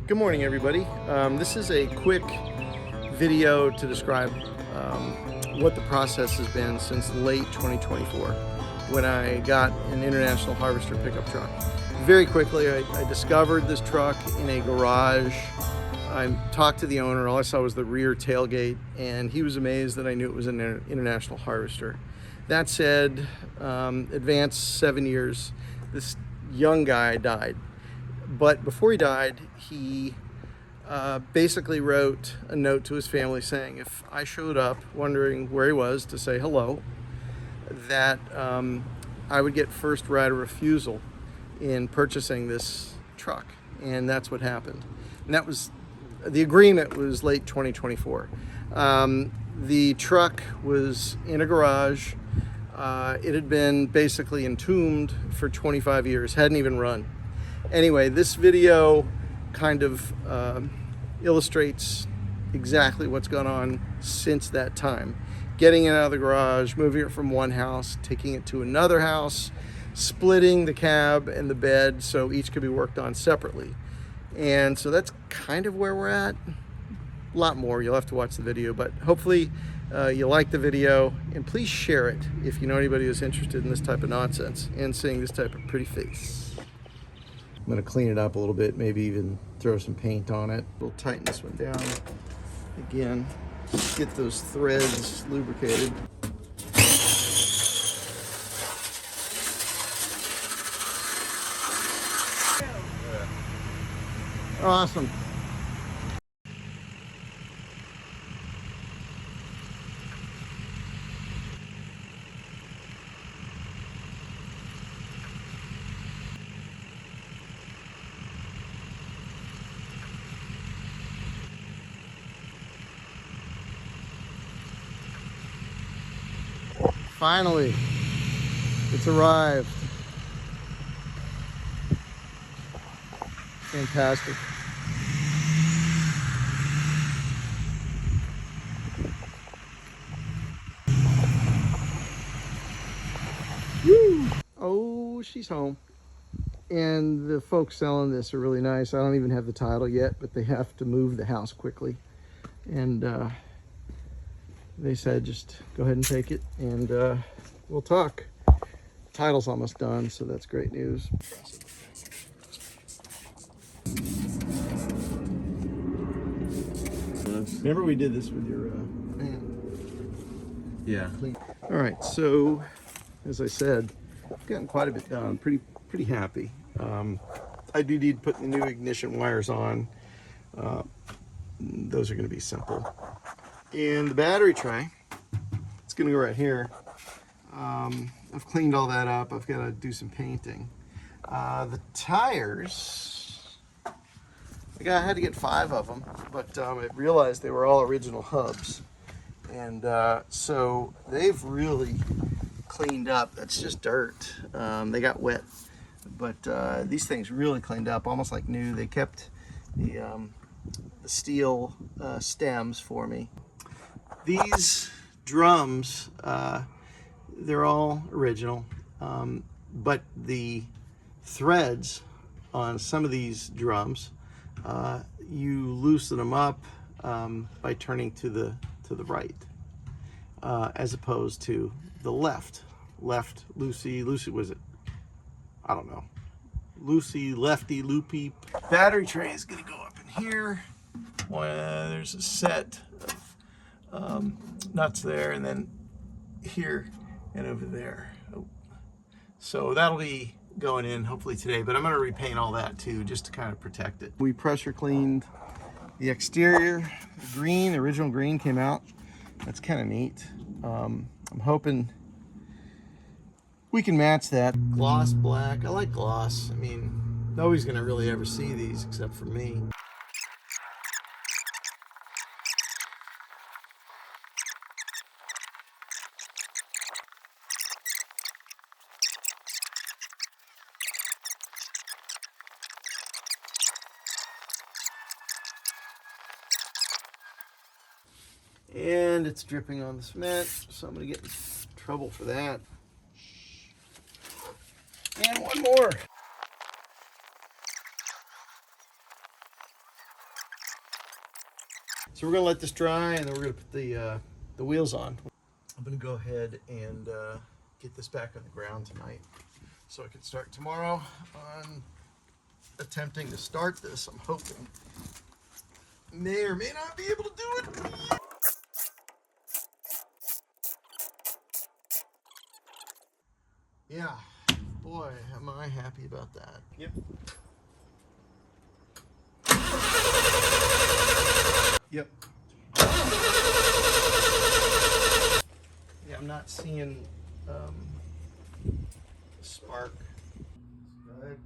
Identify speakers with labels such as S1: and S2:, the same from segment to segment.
S1: Good morning, everybody. This is a quick video to describe what the process has been since late 2024 when I got an International Harvester pickup truck. Very quickly, I discovered this truck in a garage. I talked to the owner. All I saw was the rear tailgate, and he was amazed that I knew it was an International Harvester. That said, advanced 7 years, this young guy died. But before he died, he basically wrote a note to his family saying if I showed up wondering where he was to say hello, that I would get first right of refusal in purchasing this truck. And that's what happened. And that was, the agreement was late 2024. The truck was in a garage. It had been basically entombed for 25 years, hadn't even run. Anyway, this video kind of illustrates exactly what's gone on since that time. Getting it out of the garage, moving it from one house, taking it to another house, splitting the cab and the bed so each could be worked on separately. And so that's kind of where we're at. A lot more, you'll have to watch the video, but hopefully you like the video, and please share it if you know anybody who's interested in this type of nonsense and seeing this type of pretty face. I'm going to clean it up a little bit, maybe even throw some paint on it. We'll tighten this one down again, get those threads lubricated. Awesome. Finally, it's arrived. Fantastic. Woo! Oh, she's home. And the folks selling this are really nice. I don't even have the title yet, but they have to move the house quickly. And they said just go ahead and take it and we'll talk. Title's almost done, so that's great news. Remember we did this with your van?
S2: Yeah.
S1: All right, so as I said, I've gotten quite a bit done. Pretty happy. I do need to put the new ignition wires on. Those are going to be simple. And the battery tray, it's going to go right here. I've cleaned all that up. I've got to do some painting. The tires, I had to get 5 of them, but I realized they were all original hubs. And so they've really cleaned up. That's just dirt. They got wet, but these things really cleaned up, almost like new. They kept the steel stems for me. These drums, they're all original, but the threads on some of these drums, you loosen them up by turning to the right, as opposed to the left. Left, loosey, was it? I don't know. Loosey, lefty, loopy. Battery tray is gonna go up in here. Well, there's a set of nuts there, and then here and over there. Oh. So that'll be going in hopefully today, but I'm going to repaint all that too, just to kind of protect it. We pressure cleaned the exterior. The green, the original green came out. That's kind of neat. I'm hoping we can match that. Gloss black. I like gloss. I mean, nobody's going to really ever see these except for me. And it's dripping on the cement, so I'm going to get in trouble for that. And one more. So we're gonna let this dry, and then we're gonna put the wheels on. I'm gonna go ahead and get this back on the ground tonight, so I can start tomorrow on attempting to start this. I'm hoping. May or may not be able to do it. Yeah, boy, am I happy about that. Yep. Yep. Yeah, I'm not seeing spark. Good.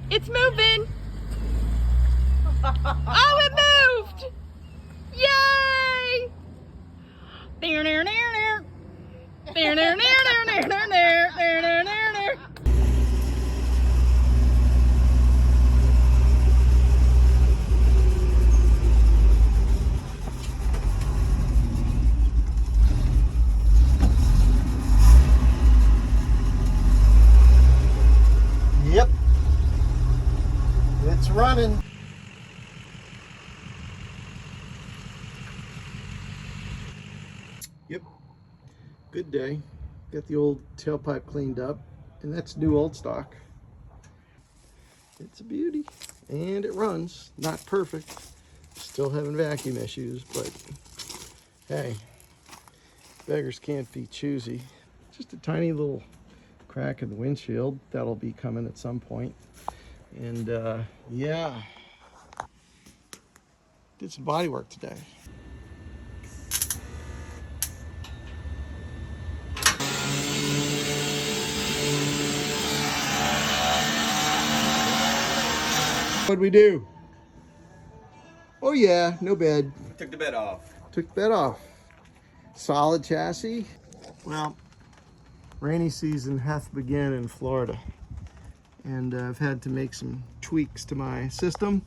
S2: It's moving! Oh, it moved! Yay! There, there, there, there. There, there, there, there, there, there, there, there, there, there.
S1: Yep. It's running. Yep. Good day. Got the old tailpipe cleaned up, and that's new old stock. It's a beauty. And it runs. Not perfect. Still having vacuum issues, but hey, beggars can't be choosy. Just a tiny little crack in the windshield. That'll be coming at some point. And yeah, did some body work today. What'd we do? Oh yeah, no bed.
S3: Took the bed off.
S1: Took the bed off. Solid chassis. Well, rainy season hath begun in Florida, and I've had to make some tweaks to my system,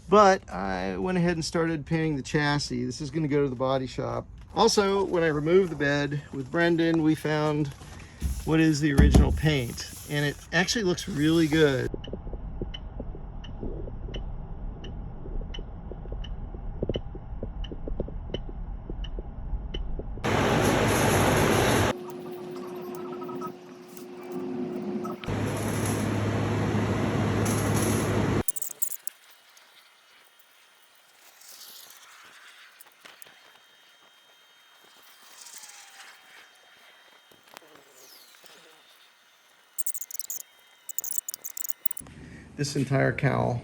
S1: but I went ahead and started painting the chassis. This is going to go to the body shop. Also, when I removed the bed with Brendan, we found what is the original paint, and it actually looks really good. This entire cowl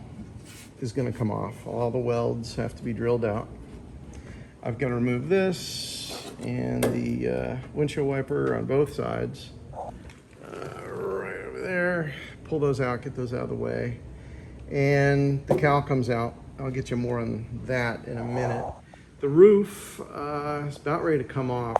S1: is going to come off. All the welds have to be drilled out. I've got to remove this and the windshield wiper on both sides. Right over there. Pull those out, get those out of the way. And the cowl comes out. I'll get you more on that in a minute. The roof is about ready to come off.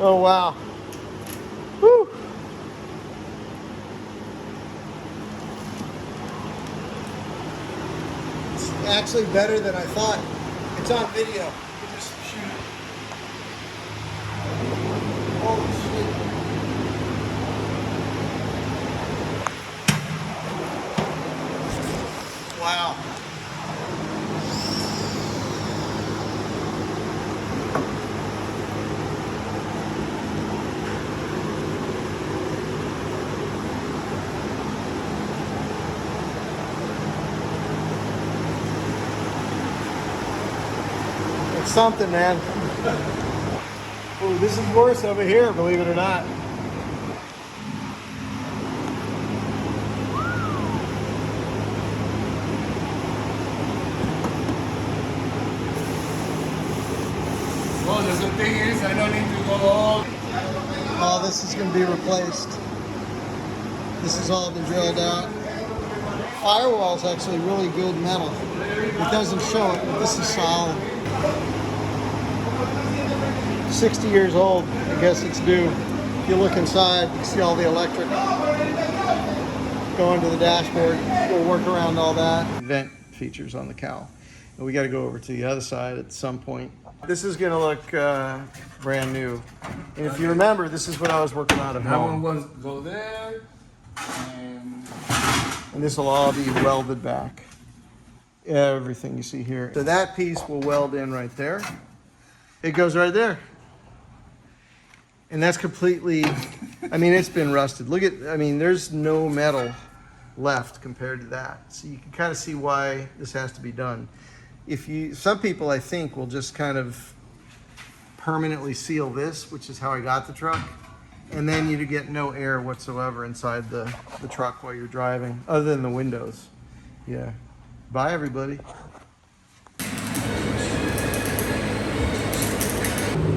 S1: Oh wow. Whew. It's actually better than I thought. It's on video. You can just shoot it. Holy shit. Wow. It's something, man. Oh, this is worse over here, believe it or not. thing is, I don't need to go all. Oh, this is going to be replaced. This has all been drilled out. Firewall's actually really good metal. It doesn't show it, but this is solid. 60 years old, I guess it's due. If you look inside, you see all the electric going to the dashboard. We'll work around all that. Vent features on the cowl. And we got to go over to the other side at some point. This is going to look brand new. And if you remember, this is what I was working on at home.
S3: That one was go there,
S1: And this will all be welded back. Everything you see here. So that piece will weld in right there. It goes right there. And that's completely, I mean, it's been rusted. Look at, I mean, there's no metal left compared to that. So you can kind of see why this has to be done. Some people I think will just kind of permanently seal this, which is how I got the truck. And then you get no air whatsoever inside the truck while you're driving, other than the windows. Yeah. Bye, everybody.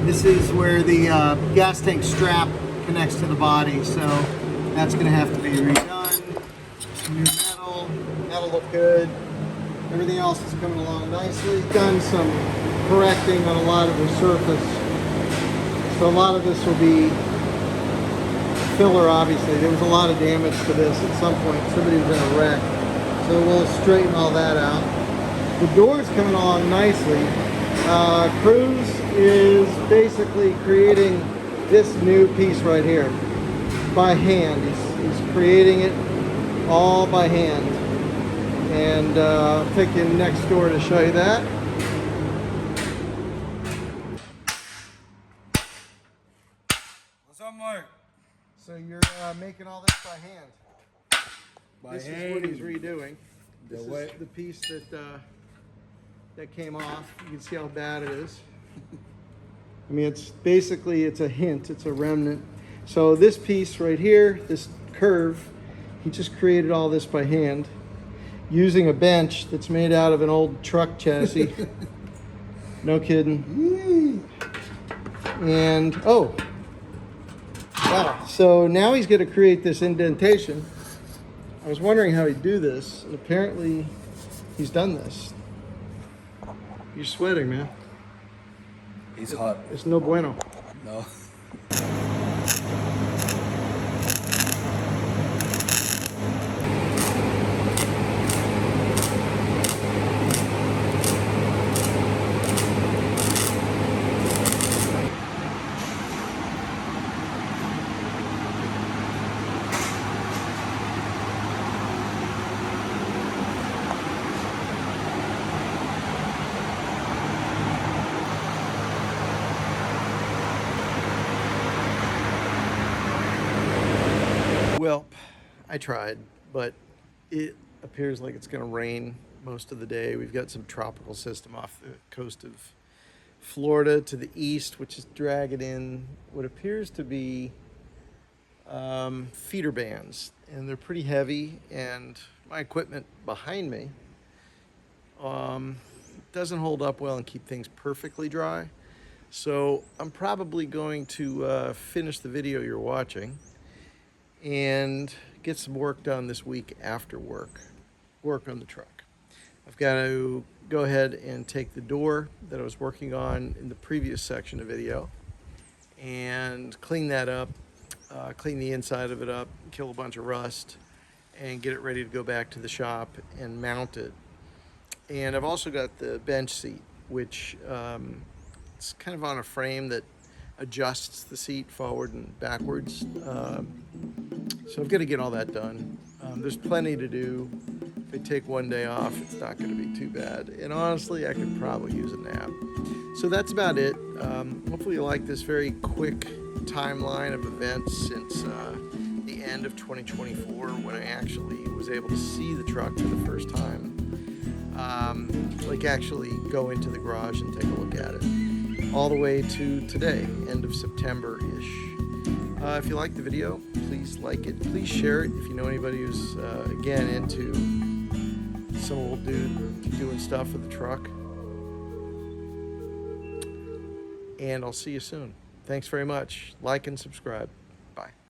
S1: This is where the gas tank strap connects to the body, so that's going to have to be redone. Some new metal. That'll look good. Everything else is coming along nicely. Done some correcting on a lot of the surface. So a lot of this will be filler, obviously. There was a lot of damage to this at some point. Somebody was in a wreck. So we'll straighten all that out. The door's coming along nicely. Cruz is basically creating this new piece right here by hand. He's creating it all by hand. And I'll take you next door to show you that.
S3: what's up, Mark?
S1: So you're making all this by hand. This is what he's redoing. This is the piece that came off. You can see how bad it is. I mean, it's a hint, it's a remnant. So this piece right here, this curve, he just created all this by hand using a bench that's made out of an old truck chassis. No kidding. And, oh, wow. So now he's going to create this indentation. I was wondering how he'd do this, and apparently he's done this. You're sweating, man.
S3: He's hot.
S1: It's no bueno.
S3: No.
S1: Well, I tried, but it appears like it's going to rain most of the day. We've got some tropical system off the coast of Florida to the east, which is dragging in what appears to be feeder bands, and they're pretty heavy, and my equipment behind me doesn't hold up well and keep things perfectly dry. So I'm probably going to finish the video you're watching and get some work done this week after work on the truck. I've got to go ahead and take the door that I was working on in the previous section of video and clean that up, clean the inside of it up, kill a bunch of rust, and get it ready to go back to the shop and mount it. And I've also got the bench seat, which it's kind of on a frame that adjusts the seat forward and backwards. So I've got to get all that done. There's plenty to do. If I take one day off, it's not going to be too bad. And honestly, I could probably use a nap. So that's about it. Hopefully you like this very quick timeline of events since the end of 2024, when I actually was able to see the truck for the first time. Like actually go into the garage and take a look at it. All the way to today, end of September-ish. If you like the video, please like it. Please share it if you know anybody who's, again, into some old dude doing stuff with the truck. and I'll see you soon. Thanks very much. Like and subscribe. Bye.